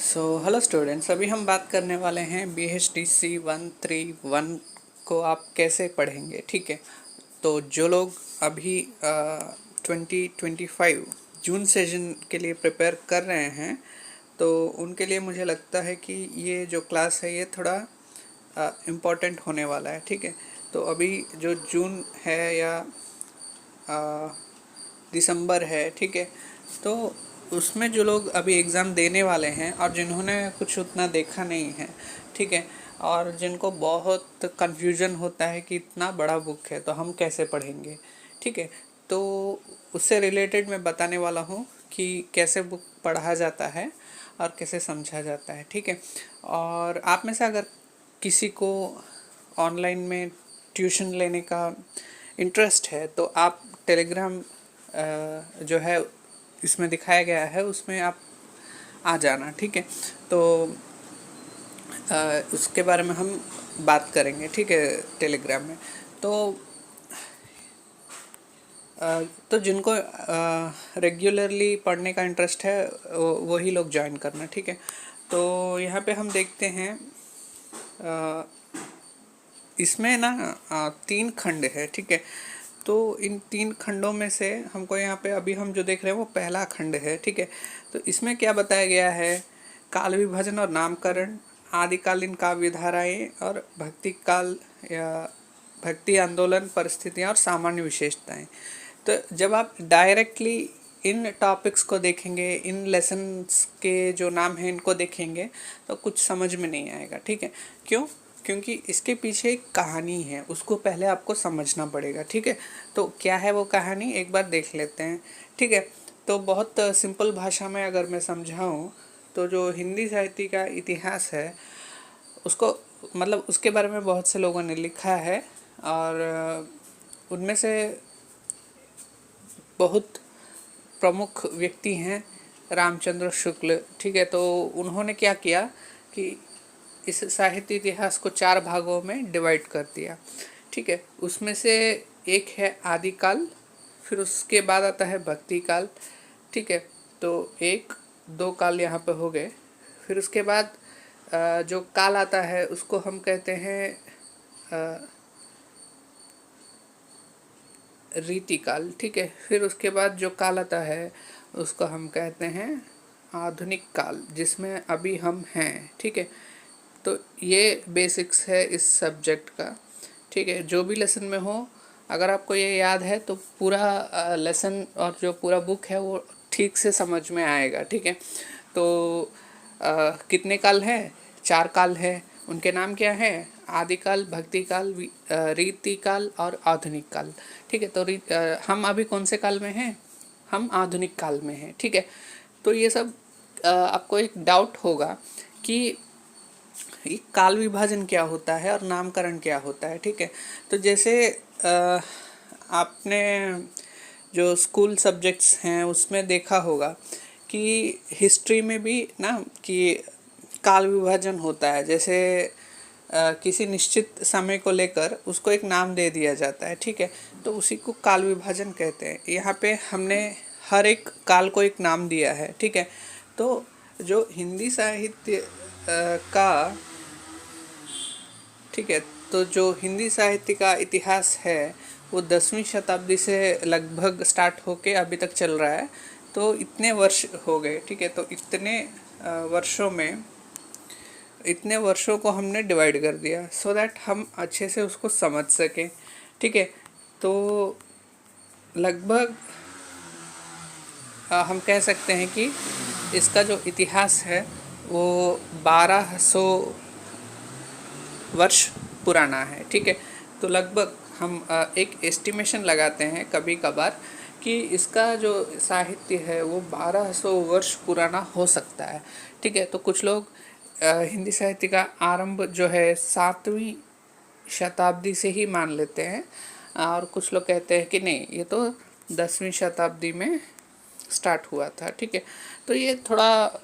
Hello students, अभी हम बात करने वाले हैं BHDC 131 को आप कैसे पढ़ेंगे। ठीक है, तो जो लोग अभी 2025 जून सेशन के लिए प्रिपेयर कर रहे हैं तो उनके लिए मुझे लगता है कि ये जो क्लास है ये थोड़ा इम्पोर्टेंट होने वाला है। ठीक है, तो अभी जो जून है या दिसंबर है, ठीक है, तो उसमें जो लोग अभी एग्ज़ाम देने वाले हैं और जिन्होंने कुछ उतना देखा नहीं है, ठीक है, और जिनको बहुत कन्फ्यूजन होता है कि इतना बड़ा बुक है तो हम कैसे पढ़ेंगे। ठीक है, तो उससे रिलेटेड मैं बताने वाला हूँ कि कैसे बुक पढ़ा जाता है और कैसे समझा जाता है। ठीक है, और आप में से अगर किसी को ऑनलाइन में ट्यूशन लेने का इंटरेस्ट है तो आप टेलीग्राम जो है इसमें दिखाया गया है उसमें आप आ जाना। ठीक है, तो उसके बारे में हम बात करेंगे। ठीक है, टेलीग्राम में तो तो जिनको रेगुलरली पढ़ने का इंटरेस्ट है वही लोग ज्वाइन करना। ठीक है, तो यहाँ पे हम देखते हैं इसमें ना 3 खंड है। ठीक है, तो इन 3 खंडों में से हमको यहाँ पे अभी हम जो देख रहे हैं वो पहला खंड है। ठीक है, तो इसमें क्या बताया गया है, काल विभाजन और नामकरण, आदिकालीन काव्य धाराएं और भक्ति काल या भक्ति आंदोलन, परिस्थितियाँ और सामान्य विशेषताएं। तो जब आप डायरेक्टली इन टॉपिक्स को देखेंगे, इन लेसन्स के जो नाम हैं इनको देखेंगे तो कुछ समझ में नहीं आएगा। ठीक है, क्यों? क्योंकि इसके पीछे एक कहानी है, उसको पहले आपको समझना पड़ेगा। ठीक है, तो क्या है वो कहानी, एक बार देख लेते हैं। ठीक है, तो बहुत सिंपल भाषा में अगर मैं समझाऊँ तो जो हिंदी साहित्य का इतिहास है उसको मतलब उसके बारे में बहुत से लोगों ने लिखा है और उनमें से बहुत प्रमुख व्यक्ति हैं रामचंद्र शुक्ल। ठीक है, तो उन्होंने क्या किया कि इस साहित्य इतिहास को 4 भागों में डिवाइड कर दिया। ठीक है, उसमें से एक है आदिकाल, फिर उसके बाद आता है भक्ति काल। ठीक है, तो 1-2 काल यहाँ पे हो गए। फिर उसके बाद जो काल आता है उसको हम कहते हैं रीतिकाल। ठीक है, फिर उसके बाद जो काल आता है उसको हम कहते हैं आधुनिक काल, जिसमें अभी हम हैं। ठीक है, तो ये बेसिक्स है इस सब्जेक्ट का। ठीक है, जो भी लेसन में हो अगर आपको ये याद है तो पूरा लेसन और जो पूरा बुक है वो ठीक से समझ में आएगा। ठीक है, तो कितने काल है? 4 काल है। उनके नाम क्या है? आदिकाल, भक्ति काल, रीति काल और आधुनिक काल। ठीक है, तो हम अभी कौन से काल में हैं? हम आधुनिक काल में हैं। ठीक है, तो ये सब आपको एक डाउट होगा कि ये काल विभाजन क्या होता है और नामकरण क्या होता है। ठीक है, तो जैसे आपने जो स्कूल सब्जेक्ट्स हैं उसमें देखा होगा कि हिस्ट्री में भी ना कि काल विभाजन होता है। जैसे किसी निश्चित समय को लेकर उसको एक नाम दे दिया जाता है। ठीक है, तो उसी को काल विभाजन कहते हैं। यहाँ पे हमने हर एक काल को एक नाम दिया है। ठीक है, तो जो हिंदी साहित्य का ठीक है, तो जो हिंदी साहित्य का इतिहास है वो 10वीं शताब्दी से लगभग स्टार्ट होके अभी तक चल रहा है। तो इतने वर्ष हो गए। ठीक है, तो इतने वर्षों को हमने डिवाइड कर दिया सो दैट हम अच्छे से उसको समझ सकें। ठीक है, तो लगभग हम कह सकते हैं कि इसका जो इतिहास है वो 1200 वर्ष पुराना है। ठीक है, तो लगभग हम एक एस्टिमेशन लगाते हैं कभी कभार कि इसका जो साहित्य है वो 1200 वर्ष पुराना हो सकता है। ठीक है, तो कुछ लोग हिंदी साहित्य का आरंभ जो है 7वीं शताब्दी से ही मान लेते हैं और कुछ लोग कहते हैं कि नहीं, ये तो 10वीं शताब्दी में स्टार्ट हुआ था। ठीक है, तो ये थोड़ा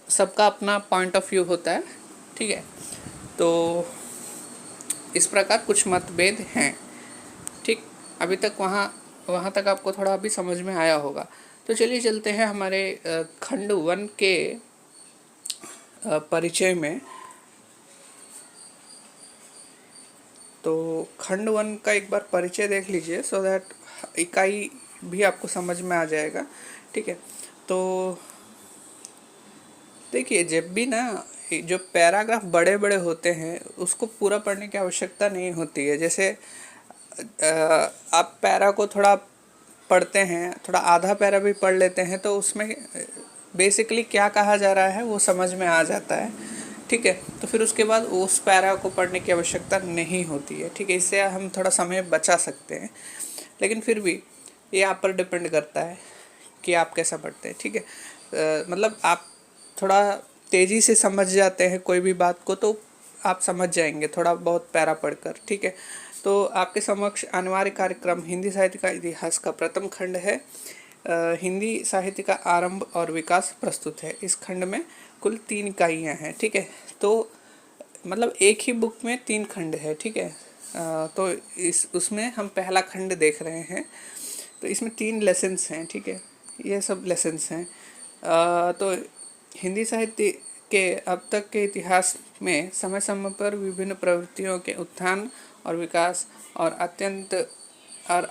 सबका अपना पॉइंट ऑफ व्यू होता है। ठीक है, तो इस प्रकार कुछ मतभेद हैं। ठीक, अभी तक वहाँ तक आपको थोड़ा अभी समझ में आया होगा। तो चलिए चलते हैं हमारे खंड 1 के परिचय में। तो खंड 1 का एक बार परिचय देख लीजिए, सो दैट इकाई भी आपको समझ में आ जाएगा। ठीक है, तो देखिए, जब भी ना जो पैराग्राफ बड़े बड़े होते हैं उसको पूरा पढ़ने की आवश्यकता नहीं होती है। जैसे आप पैरा को थोड़ा पढ़ते हैं, थोड़ा आधा पैरा भी पढ़ लेते हैं, तो उसमें बेसिकली क्या कहा जा रहा है वो समझ में आ जाता है। ठीक है, तो फिर उसके बाद उस पैरा को पढ़ने की आवश्यकता नहीं होती है। ठीक है, इससे हम थोड़ा समय बचा सकते हैं, लेकिन फिर भी ये आप पर डिपेंड करता है कि आप कैसा पढ़ते हैं। ठीक है, मतलब आप थोड़ा तेज़ी से समझ जाते हैं कोई भी बात को तो आप समझ जाएंगे थोड़ा बहुत पैरा पढ़कर। ठीक है, तो आपके समक्ष अनिवार्य कार्यक्रम हिंदी साहित्य का इतिहास का प्रथम खंड है। हिंदी साहित्य का आरंभ और विकास प्रस्तुत है। इस खंड में कुल 3 इकाइयाँ हैं। ठीक है, तो मतलब एक ही बुक में 3 खंड है। ठीक है, तो उसमें हम पहला खंड देख रहे हैं। तो इसमें 3 लेसन्स हैं। ठीक है, ये सब लेसन्स हैं। तो हिंदी साहित्य के अब तक के इतिहास में समय समय पर विभिन्न प्रवृत्तियों के उत्थान और विकास और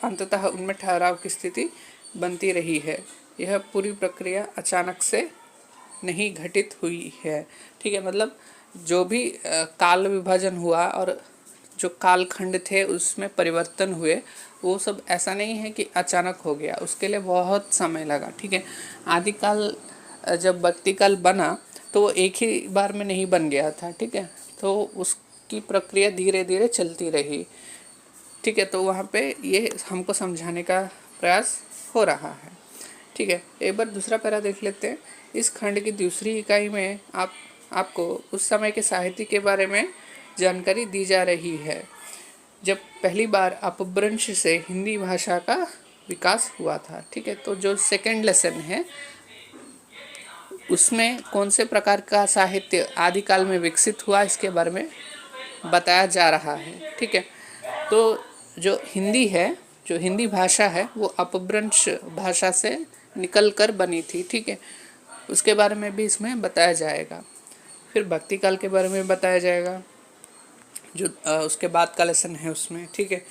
अंततः उनमें ठहराव की स्थिति बनती रही है। यह पूरी प्रक्रिया अचानक से नहीं घटित हुई है। ठीक है, मतलब जो भी काल विभाजन हुआ और जो कालखंड थे उसमें परिवर्तन हुए, वो सब ऐसा नहीं है कि अचानक हो गया, उसके लिए बहुत समय लगा। ठीक है, आदिकाल जब भक्ति काल बना तो वो एक ही बार में नहीं बन गया था। ठीक है, तो उसकी प्रक्रिया धीरे धीरे चलती रही। ठीक है, तो वहाँ पे ये हमको समझाने का प्रयास हो रहा है। ठीक है, एक बार दूसरा पैरा देख लेते हैं। इस खंड की दूसरी इकाई में आपको उस समय के साहित्य के बारे में जानकारी दी जा रही है जब पहली बार अपभ्रंश से हिंदी भाषा का विकास हुआ था। ठीक है, तो जो सेकंड लेसन है उसमें कौन से प्रकार का साहित्य आदिकाल में विकसित हुआ इसके बारे में बताया जा रहा है। ठीक है, तो जो हिंदी है, जो हिंदी भाषा है, वो अपभ्रंश भाषा से निकल कर बनी थी। ठीक है, उसके बारे में भी इसमें बताया जाएगा। फिर भक्ति काल के बारे में बताया जाएगा जो उसके बाद का लेसन है उसमें। ठीक है,